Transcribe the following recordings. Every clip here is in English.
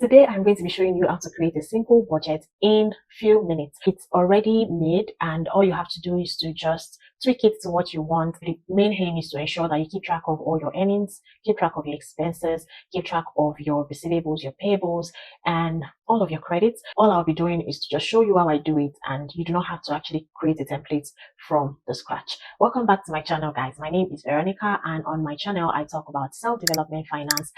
Today, I'm going to be showing you how to create a simple budget in few minutes. It's already made and all you have to do is to just tweak it to what you want. The main aim is to ensure that you keep track of all your earnings, keep track of your expenses, keep track of your receivables, your payables, and all of your credits. All I'll be doing is to just show you how I do it, and you do not have to actually create a template from the scratch. Welcome back to my channel, guys. My name is Veronica, and on my channel, I talk about self-development, finance,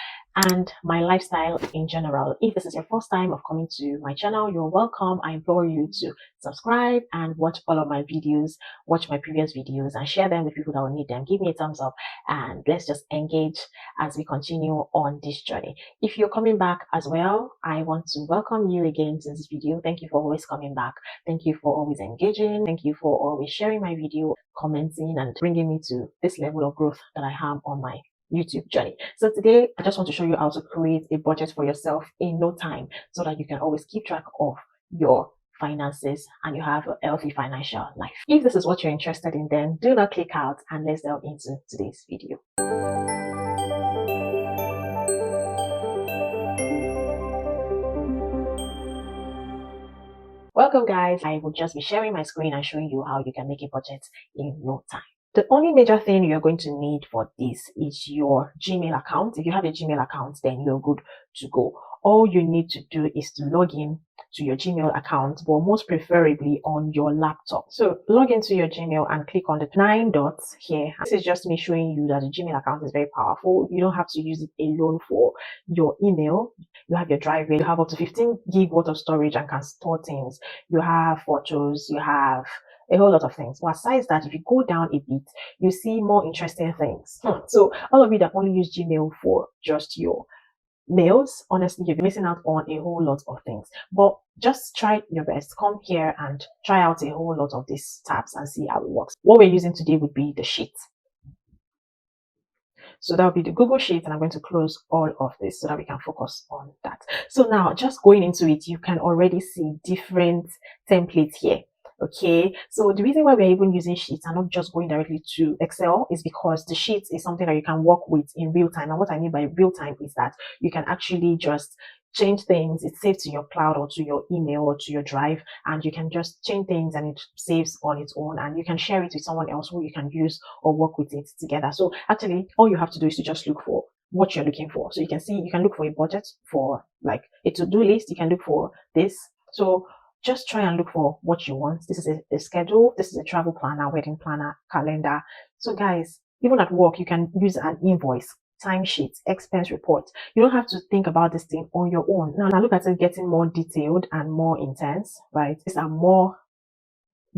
and my lifestyle in general. If this is your first time of coming to my channel, you're welcome. I implore you to subscribe and watch all of my videos, watch my previous videos, and share them with people that will need them. Give me a thumbs up and let's just engage as we continue on this journey. If you're coming back as well, I want to welcome you again to this video. Thank you for always coming back. Thank you for always engaging. Thank you for always sharing my video, commenting, and bringing me to this level of growth that I have on my YouTube journey. So today I just want to show you how to create a budget for yourself in no time so that you can always keep track of your finances and you have a healthy financial life. If this is what you're interested in, then do not click out and let's delve into today's video. Welcome, guys. I will just be sharing my screen and showing you how you can make a budget in no time. The only major thing you're going to need for this is your Gmail account. If you have a Gmail account, then you're good to go. All you need to do is to log in to your Gmail account, but most preferably on your laptop. So log into your Gmail and click on the 9 dots here. This is just me showing you that the Gmail account is very powerful. You don't have to use it alone for your email. You have your drive, you have up to 15 gig worth of storage and can store things. You have photos, you have a whole lot of things. But aside that, if you go down a bit, you see more interesting things. So all of you that only use Gmail for just your mails, honestly, you're missing out on a whole lot of things. But just try your best. Come here and try out a whole lot of these tabs and see how it works. What we're using today would be the sheet. So that will be the Google Sheet, and I'm going to close all of this so that we can focus on that. So now, just going into it, you can already see different templates here. Okay, so the reason why we're even using Sheets and not just going directly to Excel is because the Sheets is something that you can work with in real time. And what I mean by real time is that you can actually just change things. It's saved to your cloud or to your email or to your drive, and you can just change things and it saves on its own, and you can share it with someone else who you can use or work with it together. So actually all you have to do is to just look for what you're looking for. So you can see, you can look for a budget, for like a to-do list, you can look for this. So just try and look for what you want. This is a schedule, this is a travel planner, wedding planner, calendar. So guys, even at work, you can use an invoice, timesheets, expense report. You don't have to think about this thing on your own. Now look at it getting more detailed and more intense, right? These are more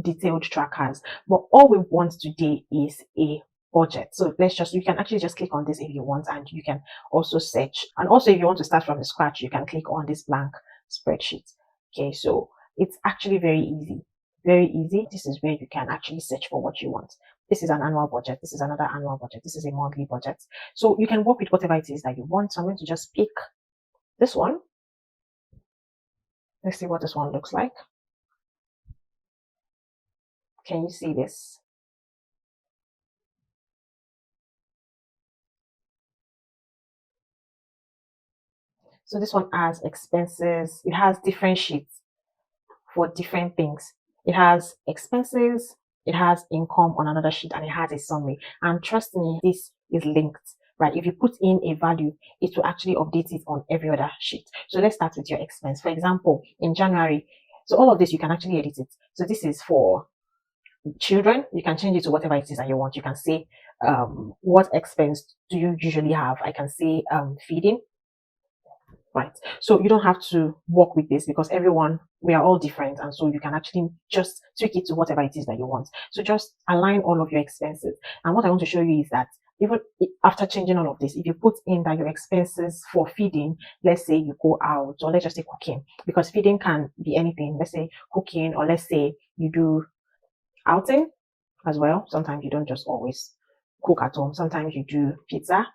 detailed trackers, but all we want today is a budget. So you can actually just click on this if you want, and you can also search. And also if you want to start from the scratch, you can click on this blank spreadsheet. Okay, so it's actually very easy. Very easy. This is where you can actually search for what you want. This is an annual budget. This is another annual budget. This is a monthly budget. So you can work with whatever it is that you want. So I'm going to just pick this one. Let's see what this one looks like. Can you see this? So this one has expenses. It has different sheets for different things. It has expenses, it has income on another sheet, and it has a summary. And trust me, this is linked, right? If you put in a value, it will actually update it on every other sheet. So let's start with your expense. For example, in January, so all of this, you can actually edit it. So this is for children. You can change it to whatever it is that you want. You can say, what expense do you usually have? I can say feeding. Right, so you don't have to work with this because we are all different, and so you can actually just tweak it to whatever it is that you want. So just align all of your expenses. And what I want to show you is that even after changing all of this, if you put in that your expenses for feeding, let's say you go out, or let's just say cooking, because feeding can be anything. Let's say cooking, or let's say you do outing as well. Sometimes you don't just always cook at home. Sometimes you do pizza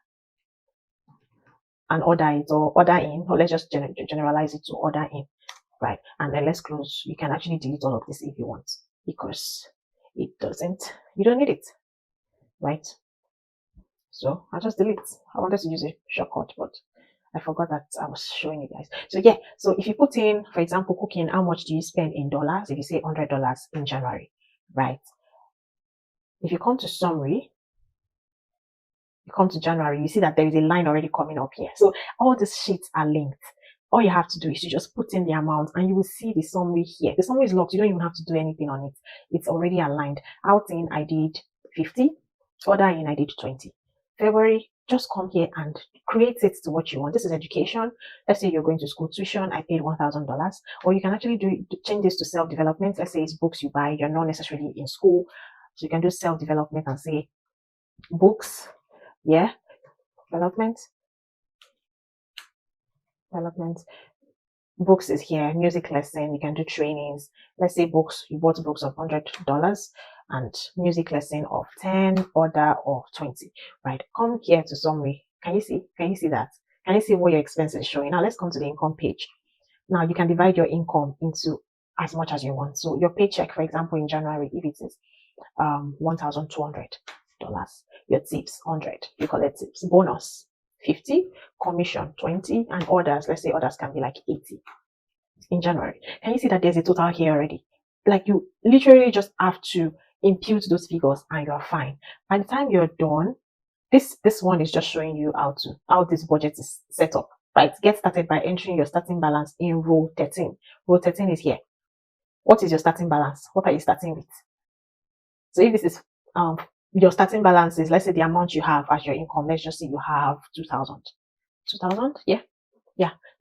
and order it, or order in, or let's just generalize it to order in, right? And then let's close. You can actually delete all of this if you want, because you don't need it, right? So I'll just delete. I wanted to use a shortcut, but I forgot that I was showing you guys. So yeah, so if you put in, for example, cooking, how much do you spend in dollars? If you say $100 in January, right? If you come to summary, you come to January, you see that there is a line already coming up here. So all these sheets are linked. All you have to do is to just put in the amount and you will see the summary here. The summary is locked. You don't even have to do anything on it. It's already aligned. Out in, I did 50. Order in, I did 20. February, just come here and create it to what you want. This is education. Let's say you're going to school tuition. I paid $1,000. Or you can actually change this to self-development. Let's say it's books you buy. You're not necessarily in school. So you can do self-development and say books. Yeah, development. Books is here. Music lesson, you can do trainings. Let's say books, you bought books of $100 and music lesson of 10, order of 20. Right, come here to summary. Can you see that? Can you see what your expenses is showing? Now let's come to the income page. Now you can divide your income into as much as you want. So your paycheck, for example, in January, if it is $1,200, your tips 100, you collect tips. Bonus 50, commission 20, and orders, let's say orders can be like 80 in January. Can you see that there's a total here already? Like you literally just have to impute those figures and you're fine. By the time you're done, this one is just showing you how this budget is set up. Right, get started by entering your starting balance in row 13. Row 13 is here. What is your starting balance? What are you starting with? So if this is your starting balance is, let's say the amount you have as your income, let's just say you have 2,000. 2,000, yeah.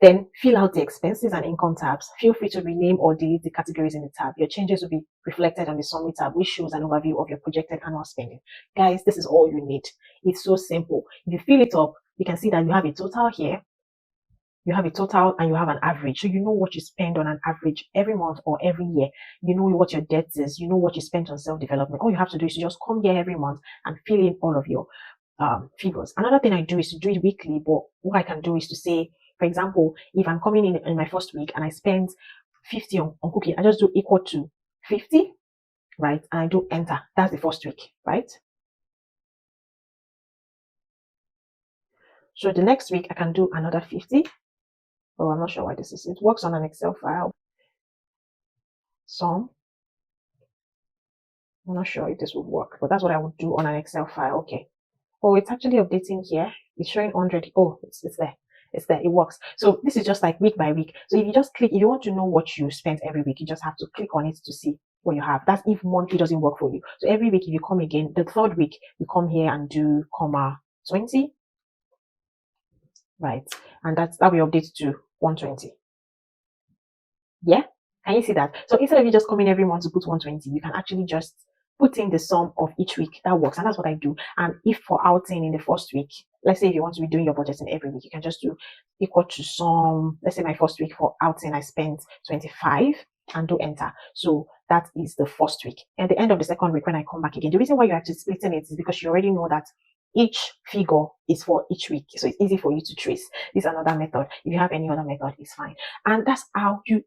Then fill out the expenses and income tabs. Feel free to rename or delete the categories in the tab. Your changes will be reflected on the summary tab, which shows an overview of your projected annual spending. Guys, this is all you need. It's so simple. If you fill it up, you can see that you have a total here. You have a total and you have an average. So you know what you spend on an average every month or every year. You know what your debt is. You know what you spent on self-development. All you have to do is to just come here every month and fill in all of your figures. Another thing I do is to do it weekly, but what I can do is to say, for example, if I'm coming in my first week and I spend 50 on cooking, I just do equal to 50, right? And I do enter. That's the first week, right? So the next week I can do another 50. Oh, I'm not sure why this is. It works on an Excel file. Some. I'm not sure if this would work, but that's what I would do on an Excel file. Okay. Oh, it's actually updating here. It's showing 100. Oh, it's there. It's there. It works. So this is just like week by week. So if you just click, if you want to know what you spent every week, you just have to click on it to see what you have. That's if monthly doesn't work for you. So every week, if you come again, the third week, you come here and do comma 20. Right. And that will update to 120. Yeah. Can you see that? So instead of you just coming every month to put 120, you can actually just put in the sum of each week. That works. And that's what I do. And if for outing in the first week, let's say if you want to be doing your budgeting every week, you can just do equal to sum. Let's say my first week for outing, I spent 25 and do enter. So that is the first week. And the end of the second week, when I come back again, the reason why you're actually splitting it is because you already know that each figure is for each week. So it's easy for you to trace. This is another method. If you have any other method, it's fine. And that's how you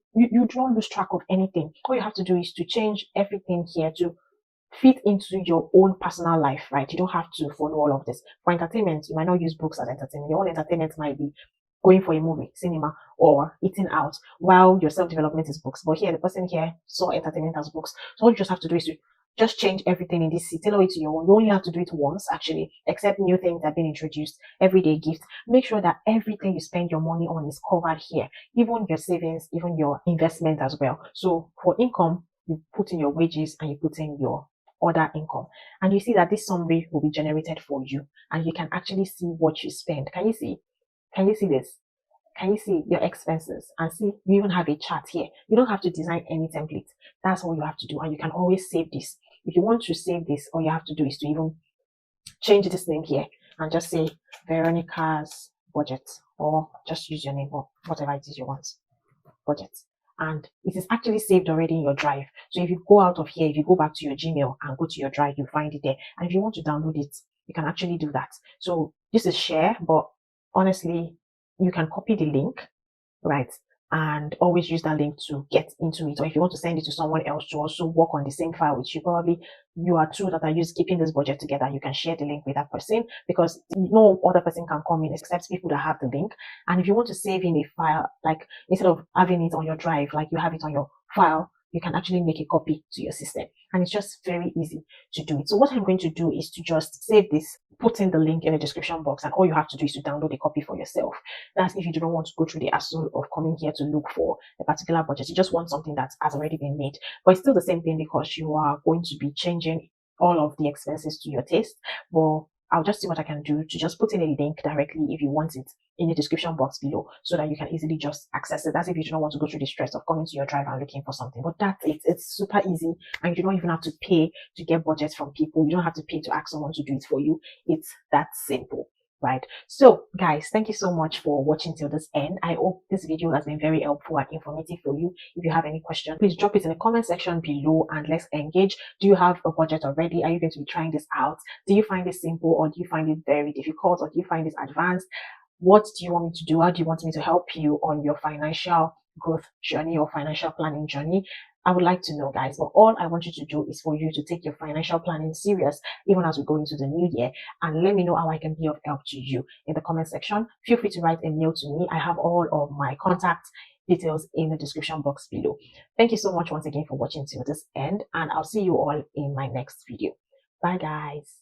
don't lose track of anything. All you have to do is to change everything here to fit into your own personal life, right? You don't have to follow all of this. For entertainment, you might not use books as entertainment. Your own entertainment might be going for a movie, cinema, or eating out, while your self-development is books. But here, the person here saw entertainment as books. So all you just have to do is to just change everything in this, tailor it to your own. You only have to do it once, actually, except new things that have been introduced, everyday gifts. Make sure that everything you spend your money on is covered here, even your savings, even your investment as well. So for income, you put in your wages and you put in your other income, and you see that this summary will be generated for you, and you can actually see what you spend. Can you see this? Can you see your expenses? And see, you even have a chart here. You don't have to design any template. That's all you have to do, and you can always save this. If you want to save this, all you have to do is to even change this name here and just say Veronica's budget, or just use your name or whatever it is you want. Budget. And it is actually saved already in your drive. So if you go out of here, if you go back to your Gmail and go to your drive, you find it there. And if you want to download it, you can actually do that. So this is share, but honestly, you can copy the link, right? and always use that link to get into it. Or if you want to send it to someone else to also work on the same file with you, probably you are two that are used keeping this budget together, you can share the link with that person, because no other person can come in except people that have the link. And if you want to save in a file, like instead of having it on your drive, like you have it on your file, you can actually make a copy to your system, and it's just very easy to do it. So what I'm going to do is to just save this, put in the link in the description box, and all you have to do is to download a copy for yourself. That's if you do not want to go through the hassle of coming here to look for a particular budget. You just want something that has already been made, but it's still the same thing because you are going to be changing all of the expenses to your taste. But I'll just see what I can do to just put in a link directly if you want it in the description box below, so that you can easily just access it. That's if you do not want to go through the stress of coming to your drive and looking for something. But that's it. It's super easy, and you do not even have to pay to get budgets from people. You don't have to pay to ask someone to do it for you. It's that simple. Right. So guys, thank you so much for watching till this end. I hope this video has been very helpful and informative for you. If you have any question, please drop it in the comment section below and let's engage. Do you have a budget already? Are you going to be trying this out? Do you find it simple, or do you find it very difficult, or do you find it advanced? What do you want me to do? How do you want me to help you on your financial growth journey or financial planning journey? I would like to know, guys. But all I want you to do is for you to take your financial planning serious, even as we go into the new year. And let me know how I can be of help to you in the comment section. Feel free to write a mail to me. I have all of my contact details in the description box below. Thank you so much once again for watching till this end, and I'll see you all in my next video. Bye, guys.